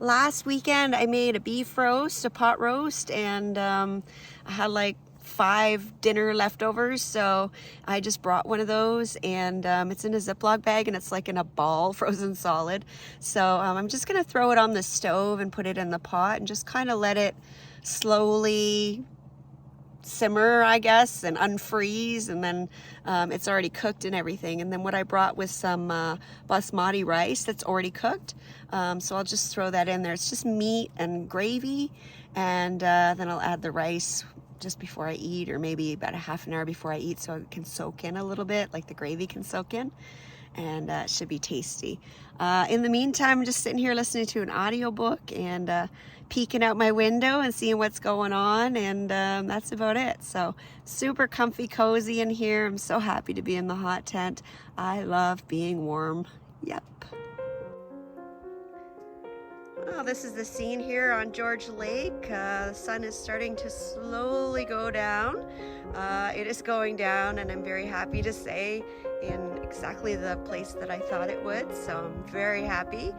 last weekend I made a beef roast, a pot roast, and I had like 5 dinner leftovers, so I just brought one of those, and it's in a Ziploc bag and it's like in a ball, frozen solid. So I'm just gonna throw it on the stove and put it in the pot and just kind of let it slowly simmer, I guess, and unfreeze, and then it's already cooked and everything. And then what I brought was some basmati rice that's already cooked, so I'll just throw that in there. It's just meat and gravy, and then I'll add the rice just before I eat, or maybe about a half an hour before I eat, so it can soak in a little bit, like the gravy can soak in, and it should be tasty. In the meantime, I'm just sitting here listening to an audiobook and peeking out my window and seeing what's going on, and that's about it. So super comfy, cozy in here. I'm so happy to be in the hot tent. I love being warm. Yep. Well, this is the scene here on George Lake. The sun is starting to slowly go down. It is going down, and I'm very happy to say in exactly the place that I thought it would, so I'm very happy.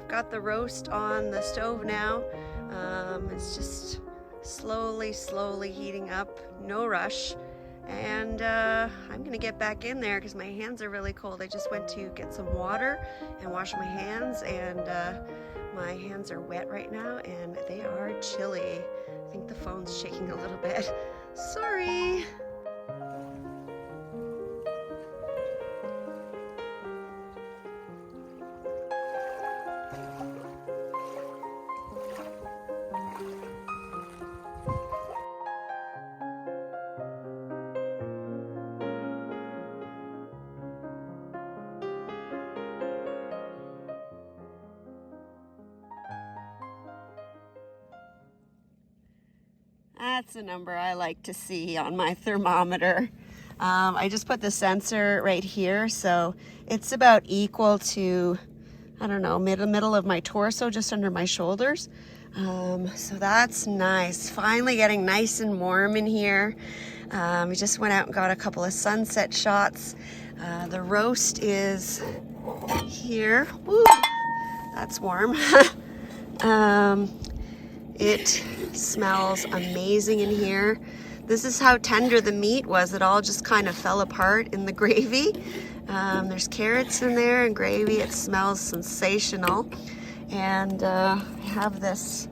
Got the roast on the stove now. It's just slowly heating up, no rush. And I'm gonna get back in there because my hands are really cold. I just went to get some water and wash my hands, and my hands are wet right now and they are chilly. I think the phone's shaking a little bit. Sorry. That's a number I like to see on my thermometer. I just put the sensor right here, so it's about equal to, I don't know, middle of my torso, just under my shoulders. So that's nice. Finally getting nice and warm in here. We just went out and got a couple of sunset shots. The roast is here. Woo, that's warm. It smells amazing in here. This is how tender the meat was. It all just kind of fell apart in the gravy. There's carrots in there and gravy. It smells sensational. And I have this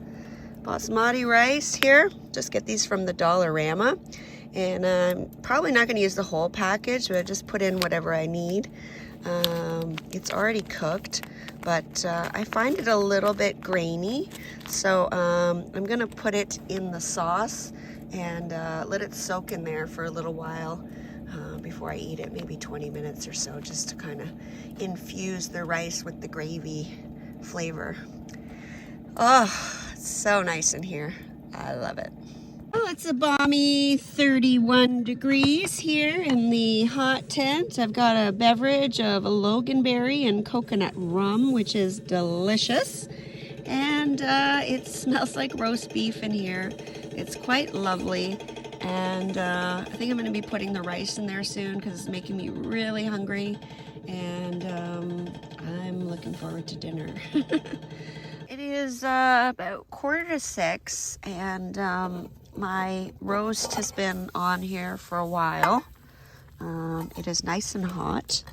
basmati rice here. Just get these from the Dollarama. And I'm probably not going to use the whole package, but I just put in whatever I need. It's already cooked, but I find it a little bit grainy, so I'm gonna put it in the sauce and let it soak in there for a little while before I eat it, maybe 20 minutes or so, just to kind of infuse the rice with the gravy flavor. Oh, it's so nice in here. I love it. Well, it's a balmy 31 degrees here in the hot tent. I've got a beverage of a loganberry and coconut rum, which is delicious. And it smells like roast beef in here. It's quite lovely. And I think I'm going to be putting the rice in there soon because it's making me really hungry. And I'm looking forward to dinner. It is about 5:45, and my roast has been on here for a while. It is nice and hot,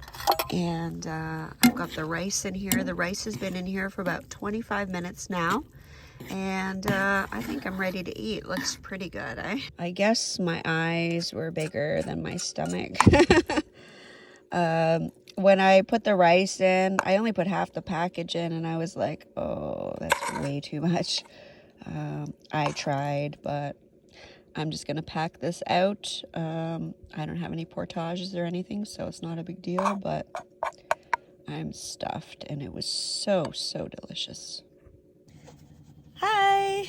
and I've got the rice in here. The rice has been in here for about 25 minutes now, and I think I'm ready to eat. Looks pretty good, eh? I guess my eyes were bigger than my stomach. When I put the rice in, I only put half the package in, and I was like, oh, that's way too much. I tried, but I'm just going to pack this out. I don't have any portages or anything, so it's not a big deal, but I'm stuffed, and it was so delicious. Hi!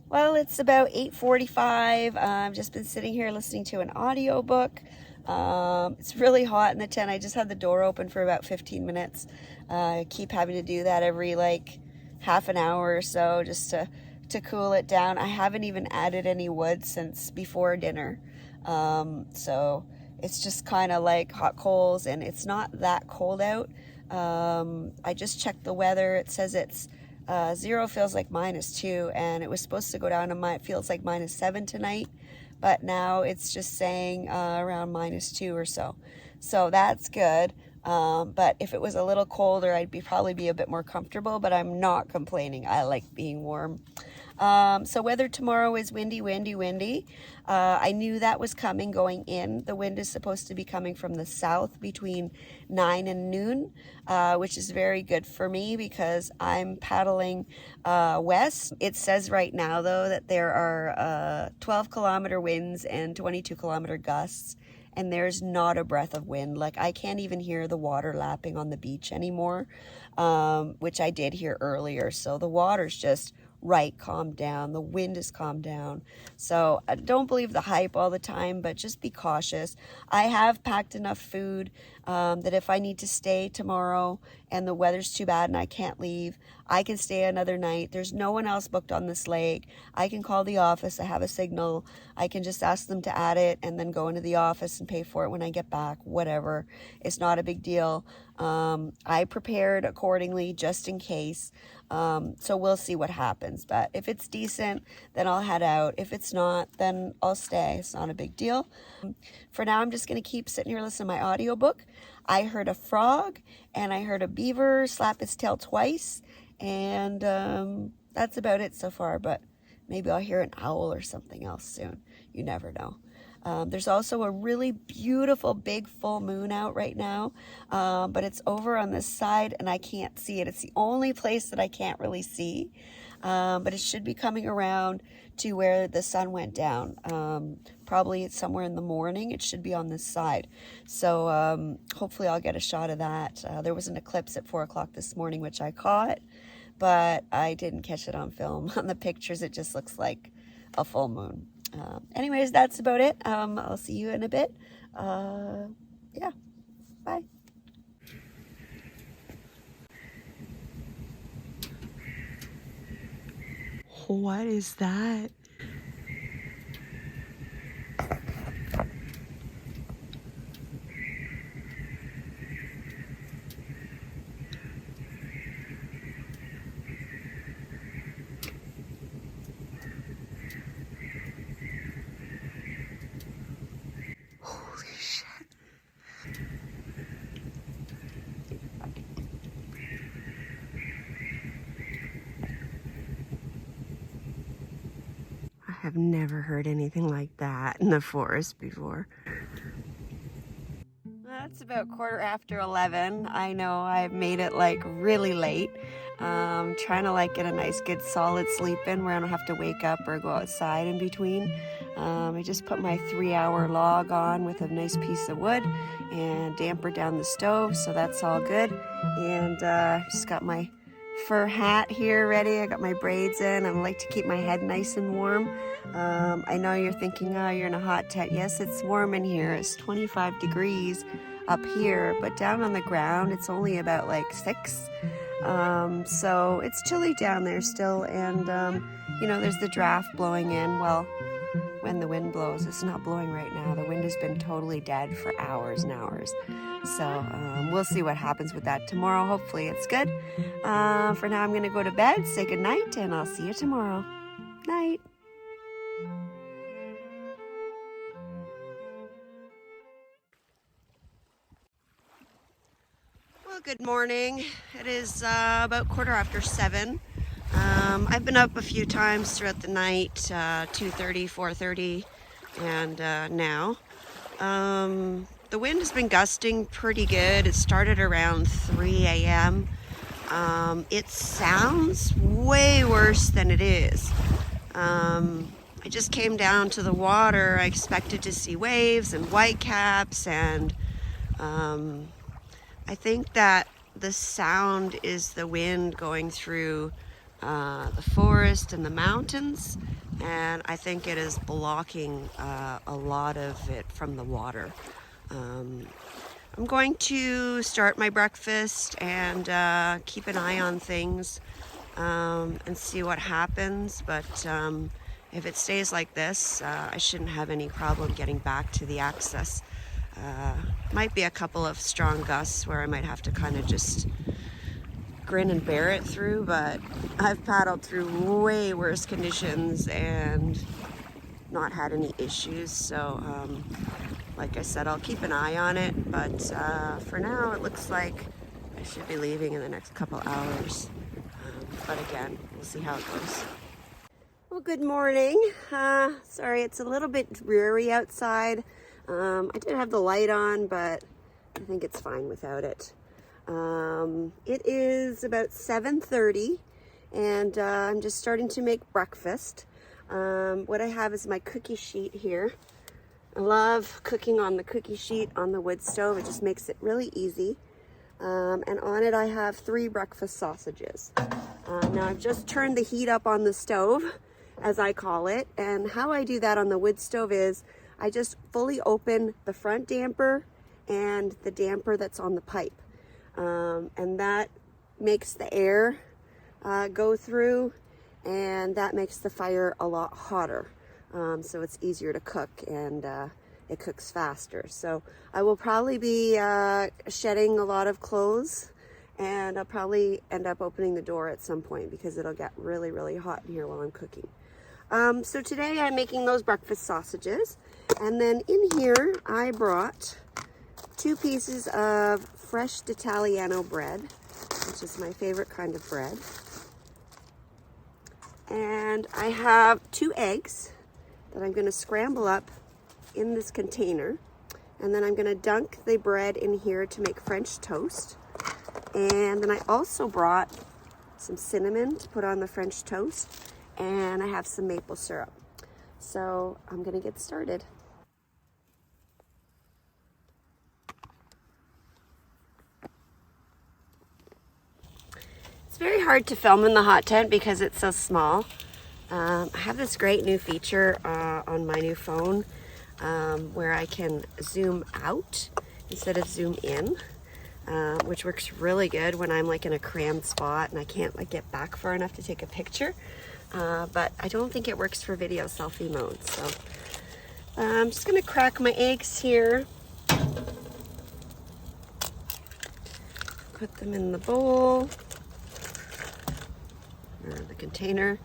Well, it's about 8:45. I've just been sitting here listening to an audiobook. It's really hot in the tent. I just had the door open for about 15 minutes. I keep having to do that every like half an hour or so just to cool it down. I haven't even added any wood since before dinner. So it's just kind of like hot coals, and it's not that cold out. I just checked the weather. It says it's 0 feels like -2, and it was supposed to go down to it feels like -7 tonight, but now it's just saying around -2 or so. So that's good. But if it was a little colder, I'd probably be a bit more comfortable, but I'm not complaining. I like being warm. So weather tomorrow is windy, windy, windy. I knew that was coming going in. The wind is supposed to be coming from the south between 9 and noon, which is very good for me because I'm paddling west. It says right now, though, that there are 12-kilometer winds and 22-kilometer gusts, and there's not a breath of wind. Like, I can't even hear the water lapping on the beach anymore, which I did hear earlier. So the water's just calmed down. The wind is calmed down. So I don't believe the hype all the time, but just be cautious. I have packed enough food that if I need to stay tomorrow and the weather's too bad and I can't leave, I can stay another night. There's no one else booked on this lake. I can call the office. I have a signal. I can just ask them to add it and then go into the office and pay for it when I get back, whatever. It's not a big deal. I prepared accordingly just in case. So we'll see what happens. But if it's decent, then I'll head out. If it's not, then I'll stay. It's not a big deal. For now, I'm just going to keep sitting here listening to my audiobook. I heard a frog and I heard a beaver slap its tail twice. And that's about it so far. But maybe I'll hear an owl or something else soon. You never know. There's also a really beautiful big full moon out right now, but it's over on this side and I can't see it. It's the only place that I can't really see, but it should be coming around to where the sun went down. Probably it's somewhere in the morning. It should be on this side. So hopefully I'll get a shot of that. There was an eclipse at 4 o'clock this morning, which I caught, but I didn't catch it on film. On the pictures, it just looks like a full moon. Anyways, that's about it. I'll see you in a bit. Yeah, bye. What is that? I've never heard anything like that in the forest before. It's about 11:15. I know I've made it like really late. Trying to like get a nice good solid sleep in where I don't have to wake up or go outside in between. I just put my 3-hour log on with a nice piece of wood and damper down the stove, so that's all good. And just got my fur hat here ready. I got my braids in. I like to keep my head nice and warm. I know you're thinking, oh, you're in a hot tent. Yes, it's warm in here. It's 25 degrees up here, but down on the ground it's only about like 6. So it's chilly down there still, and you know, there's the draft blowing in. Well, when the wind blows, it's not blowing right now. The wind has been totally dead for hours and hours. So we'll see what happens with that tomorrow. Hopefully it's good. For now, I'm going to go to bed, say good night, and I'll see you tomorrow. Night. Well, good morning. It is about 7:15. I've been up a few times throughout the night, 2:30, 4:30, and now. The wind has been gusting pretty good. It started around 3 a.m. It sounds way worse than it is. I just came down to the water. I expected to see waves and whitecaps, and I think that the sound is the wind going through the forest and the mountains, and I think it is blocking a lot of it from the water. I'm going to start my breakfast and keep an eye on things and see what happens, but if it stays like this, I shouldn't have any problem getting back to the access. Might be a couple of strong gusts where I might have to kind of just grin and bear it through, but I've paddled through way worse conditions and not had any issues. So like I said, I'll keep an eye on it, but for now it looks like I should be leaving in the next couple hours. But again, we'll see how it goes. Well, good morning. Sorry, it's a little bit dreary outside. I did have the light on, but I think it's fine without it. It is about 7:30, and I'm just starting to make breakfast. What I have is my cookie sheet here. I love cooking on the cookie sheet on the wood stove. It just makes it really easy. And on it I have 3 breakfast sausages. Now I've just turned the heat up on the stove, as I call it, and how I do that on the wood stove is I just fully open the front damper and the damper that's on the pipe. And that makes the air go through, and that makes the fire a lot hotter. So it's easier to cook, and it cooks faster. So I will probably be shedding a lot of clothes, and I'll probably end up opening the door at some point because it'll get really, really hot in here while I'm cooking. So today I'm making those breakfast sausages, and then in here I brought 2 pieces of fresh d'Italiano bread, which is my favorite kind of bread. And I have 2 eggs that I'm going to scramble up in this container, and then I'm going to dunk the bread in here to make French toast. And then I also brought some cinnamon to put on the French toast, and I have some maple syrup. So I'm going to get started. It's very hard to film in the hot tent because it's so small. I have this great new feature on my new phone where I can zoom out instead of zoom in, which works really good when I'm like in a crammed spot and I can't like get back far enough to take a picture. But I don't think it works for video selfie mode. So I'm just gonna crack my eggs here. Put them in the bowl, or the container.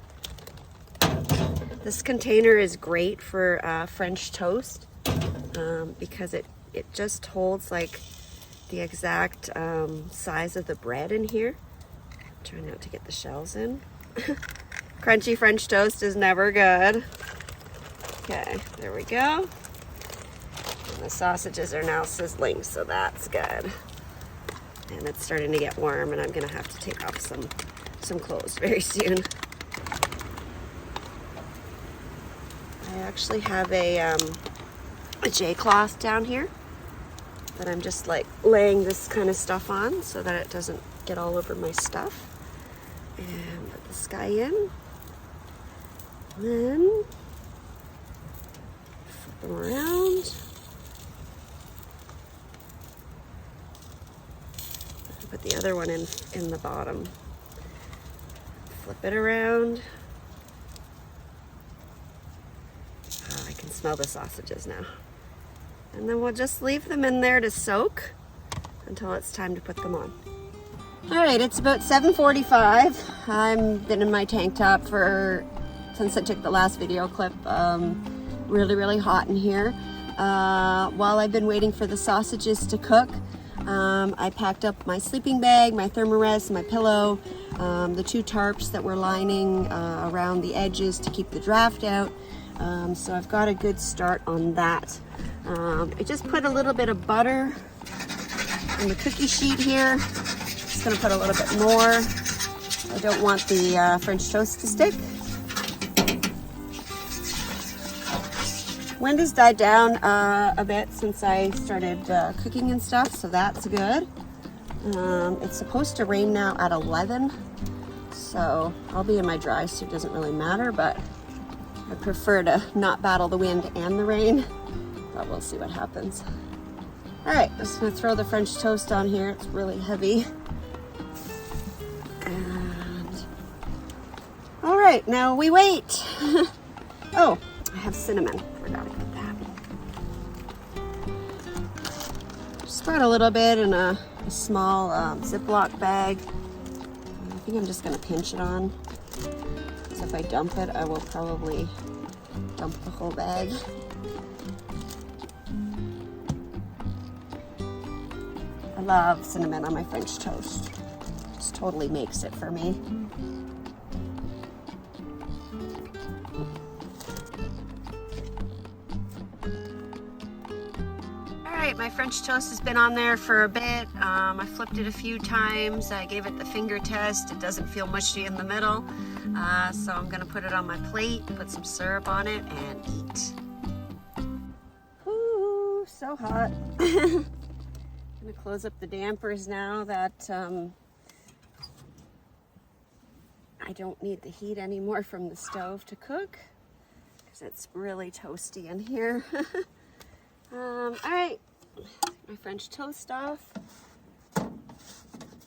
This container is great for French toast because it just holds like the exact size of the bread in here. I'm trying not to get the shells in. Crunchy French toast is never good. Okay, there we go. And the sausages are now sizzling, so that's good. And it's starting to get warm, and I'm gonna have to take off some clothes very soon. I actually have a J-cloth down here that I'm just like laying this kind of stuff on so that it doesn't get all over my stuff. And put this guy in. And then flip them around. Put the other one in the bottom. Flip it around. Oh, I can smell the sausages now. And then we'll just leave them in there to soak until it's time to put them on. All right, it's about 7:45. I've been in my tank top since I took the last video clip. Really, really hot in here. While I've been waiting for the sausages to cook, I packed up my sleeping bag, my thermarest, my pillow, the 2 tarps that were lining around the edges to keep the draft out. So I've got a good start on that. I just put a little bit of butter in the cookie sheet here. Just gonna put a little bit more. I don't want the French toast to stick. Wind has died down a bit since I started cooking and stuff, so that's good. It's supposed to rain now at 11, so I'll be in my dry suit, doesn't really matter, but I prefer to not battle the wind and the rain, but we'll see what happens. All right, just gonna throw the French toast on here. It's really heavy. And all right, now we wait. Oh, I have cinnamon. Forgot about that. just brought a little bit in a small Ziploc bag. I think I'm just gonna pinch it on. So if I dump it, I will probably dump the whole bag. I love cinnamon on my French toast. Just totally makes it for me. Alright, my French toast has been on there for a bit. I flipped it a few times. I gave it the finger test. It doesn't feel mushy in the middle. So I'm going to put it on my plate, put some syrup on it, and eat. Ooh, so hot. I'm going to close up the dampers now that I don't need the heat anymore from the stove to cook, because it's really toasty in here. All right, my French toast off.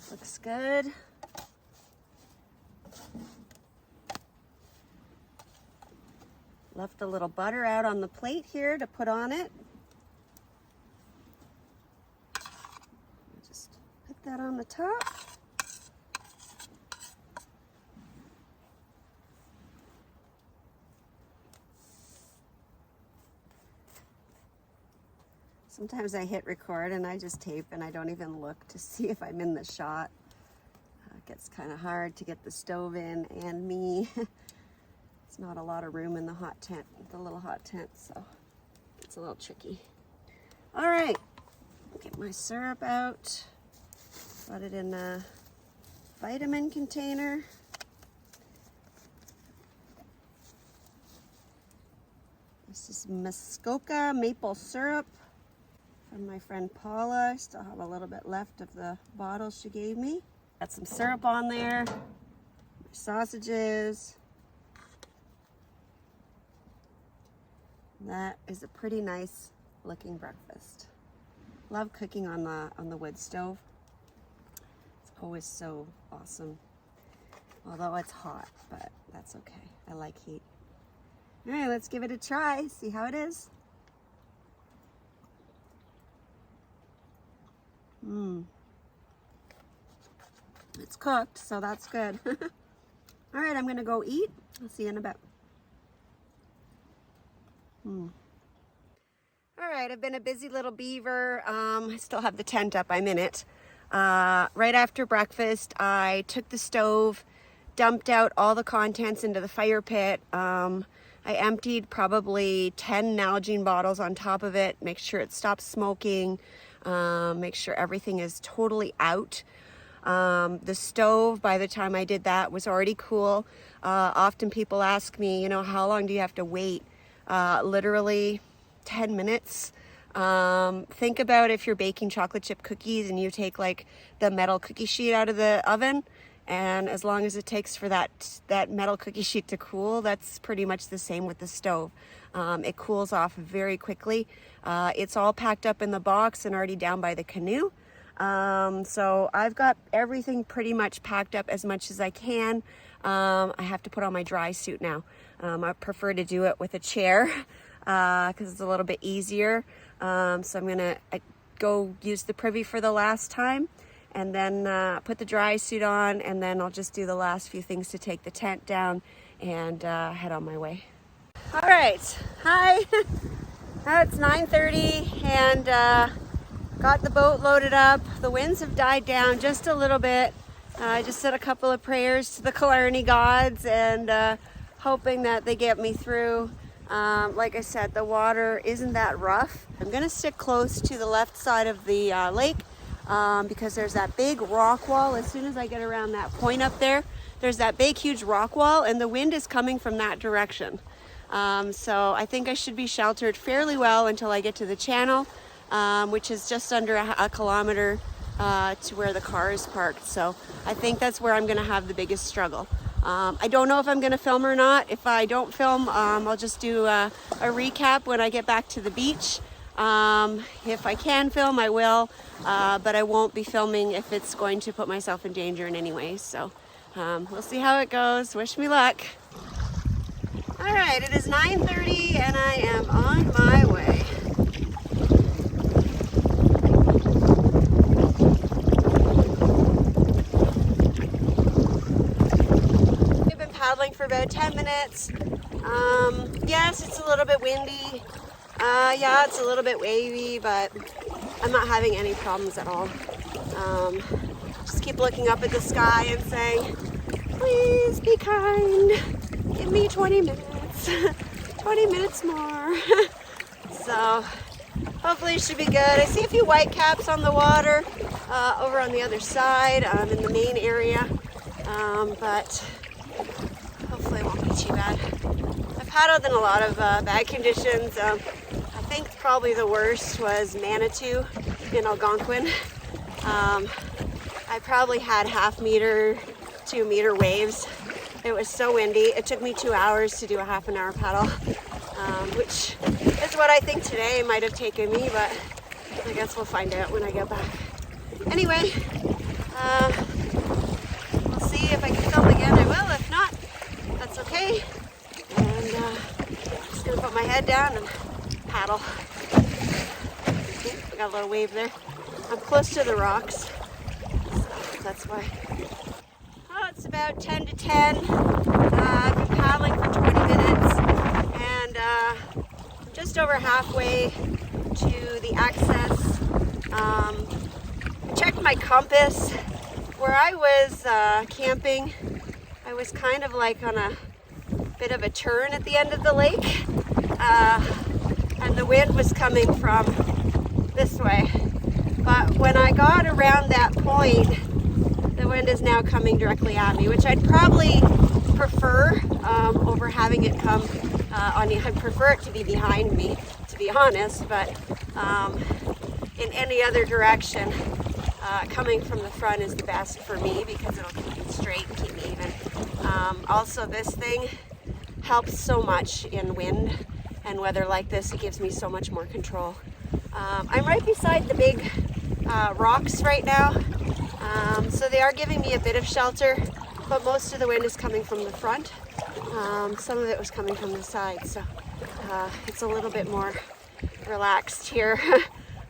Looks good. Left a little butter out on the plate here to put on it. Just put that on the top. Sometimes I hit record and I just tape and I don't even look to see if I'm in the shot. It gets kind of hard to get the stove in and me. It's not a lot of room in the hot tent, the little hot tent, so it's a little tricky. All right, get my syrup out. Put it in a vitamin container. This is Muskoka maple syrup from my friend Paula. I still have a little bit left of the bottle she gave me. Got some syrup on there, my sausages. That is a pretty nice looking breakfast. Love cooking on the wood stove. It's always so awesome. Although it's hot, but that's okay. I like heat. All right, let's give it a try, see how it is. It's cooked, so that's good. All right, I'm gonna go eat. I'll see you in a bit. All right, I've been a busy little beaver. I still have the tent up, I'm in it. Right after breakfast, I took the stove, dumped out all the contents into the fire pit. I emptied probably 10 Nalgene bottles on top of it, make sure it stops smoking, make sure everything is totally out. The stove, by the time I did that, was already cool. Often people ask me, you know, how long do you have to wait? Literally 10 minutes. Think about if you're baking chocolate chip cookies and you take like the metal cookie sheet out of the oven, and as long as it takes for that metal cookie sheet to cool, that's pretty much the same with the stove. It cools off very quickly. It's all packed up in the box and already down by the Canoe. So I've got everything pretty much packed up as much as I can. I have to put on my dry suit now. I prefer to do it with a chair because it's a little bit easier. So I'm gonna go use the privy for the last time, and then put the dry suit on, and then I'll just do the last few things to take the tent down and head on my way. All right, hi. It's 9:30 and got the boat loaded up. The winds have died down just a little bit. I just said a couple of prayers to the Killarney gods and hoping that they get me through. Like I said, the water isn't that rough. I'm gonna stick close to the left side of the lake because there's that big rock wall. As soon as I get around that point up there, there's that big huge rock wall and the wind is coming from that direction. So I think I should be sheltered fairly well until I get to the channel, which is just under a kilometer to where the car is parked. So I think that's where I'm gonna have the biggest struggle. I don't know if I'm gonna film or not. If I don't film, I'll just do a recap when I get back to the beach. If I can film, I will, but I won't be filming if it's going to put myself in danger in any way. So we'll see how it goes. Wish me luck. All right, it is 9:30 and I am on my way. for about 10 minutes. Yes, it's a little bit windy. Yeah, it's a little bit wavy, but I'm not having any problems at all. Just keep looking up at the sky and saying, please be kind. Give me 20 minutes. 20 minutes more. So hopefully it should be good. I see a few white caps on the water over on the other side in the main area, but hopefully it won't be too bad. I've paddled in a lot of bad conditions. I think probably the worst was Manitou in Algonquin. I probably had 1/2 meter, 2 meter waves. It was so windy. It took me 2 hours to do a 1/2 hour paddle, which is what I think today might have taken me, but I guess we'll find out when I get back. Anyway, we'll see if I can film again. I will. If not, that's okay. And just gonna put my head down and paddle. Okay, I got a little wave there. I'm close to the rocks, so that's why. Oh, it's about 10 to 10. I've been paddling for 20 minutes, and I'm just over halfway to the access. I checked my compass. Where I was camping, I was kind of like on a bit of a turn at the end of the lake, and the wind was coming from this way. But when I got around that point, the wind is now coming directly at me, which I'd probably prefer over having it come on me. I'd prefer it to be behind me, to be honest, but in any other direction, coming from the front is the best for me because it'll keep me straight and keep me even. Also, this thing helps so much in wind and weather like this. It gives me so much more control. I'm right beside the big rocks right now, so they are giving me a bit of shelter, but most of the wind is coming from the front. Some of it was coming from the side, so it's a little bit more relaxed here.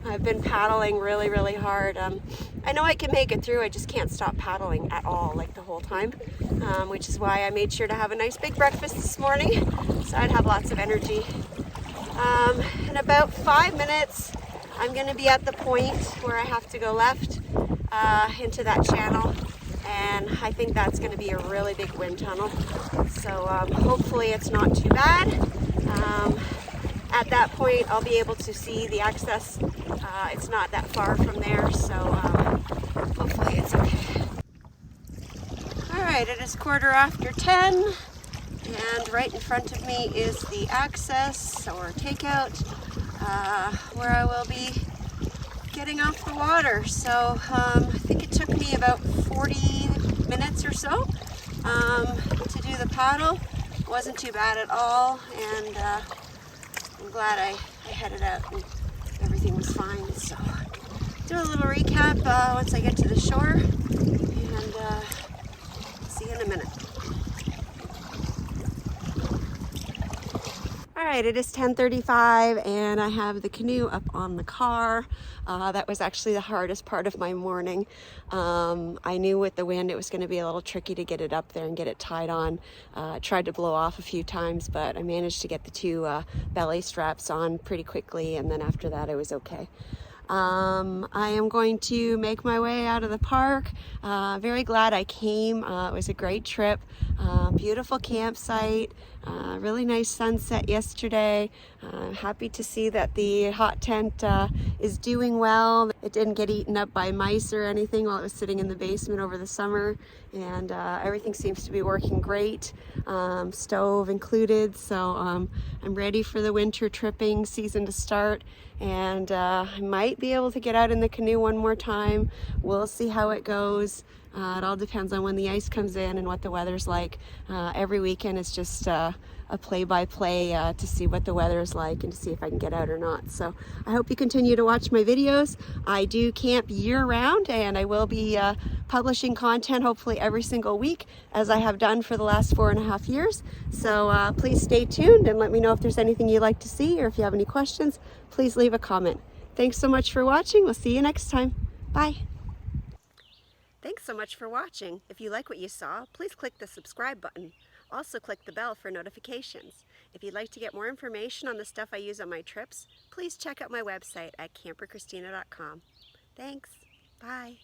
I've been paddling really, really hard. I know I can make it through, I just can't stop paddling at all, like the whole time, which is why I made sure to have a nice big breakfast this morning, so I'd have lots of energy. In about 5 minutes, I'm going to be at the point where I have to go left into that channel, and I think that's going to be a really big wind tunnel, so hopefully it's not too bad. At that point, I'll be able to see the access. It's not that far from there, so hopefully it's okay. Alright, it is 10:15, and right in front of me is the access or takeout where I will be getting off the water. So I think it took me about 40 minutes or so to do the paddle. It wasn't too bad at all, and I'm glad I headed out and everything was fine. So do a little recap once I get to the shore, and see you in a minute. Alright, it is 10:35 and I have the canoe up on the car. That was actually the hardest part of my morning. I knew with the wind it was going to be a little tricky to get it up there and get it tied on. Tried to blow off a few times, but I managed to get the 2 belly straps on pretty quickly, and then after that it was okay. I am going to make my way out of the park. Very glad I came. It was a great trip. Beautiful campsite. Really nice sunset yesterday. Happy to see that the hot tent is doing well. It didn't get eaten up by mice or anything while it was sitting in the basement over the summer, and everything seems to be working great, stove included. So I'm ready for the winter tripping season to start, and I might be able to get out in the canoe one more time. We'll see how it goes. It all depends on when the ice comes in and what the weather's like. Every weekend is just a play-by-play to see what the weather is like and to see if I can get out or not. So I hope you continue to watch my videos. I do camp year-round, and I will be publishing content hopefully every single week, as I have done for the last 4.5 years. So please stay tuned and let me know if there's anything you'd like to see, or if you have any questions, please leave a comment. Thanks so much for watching. We'll see you next time. Bye. Thanks so much for watching. If you like what you saw, please click the subscribe button. Also click the bell for notifications. If you'd like to get more information on the stuff I use on my trips, please check out my website at CamperChristina.com. Thanks. Bye.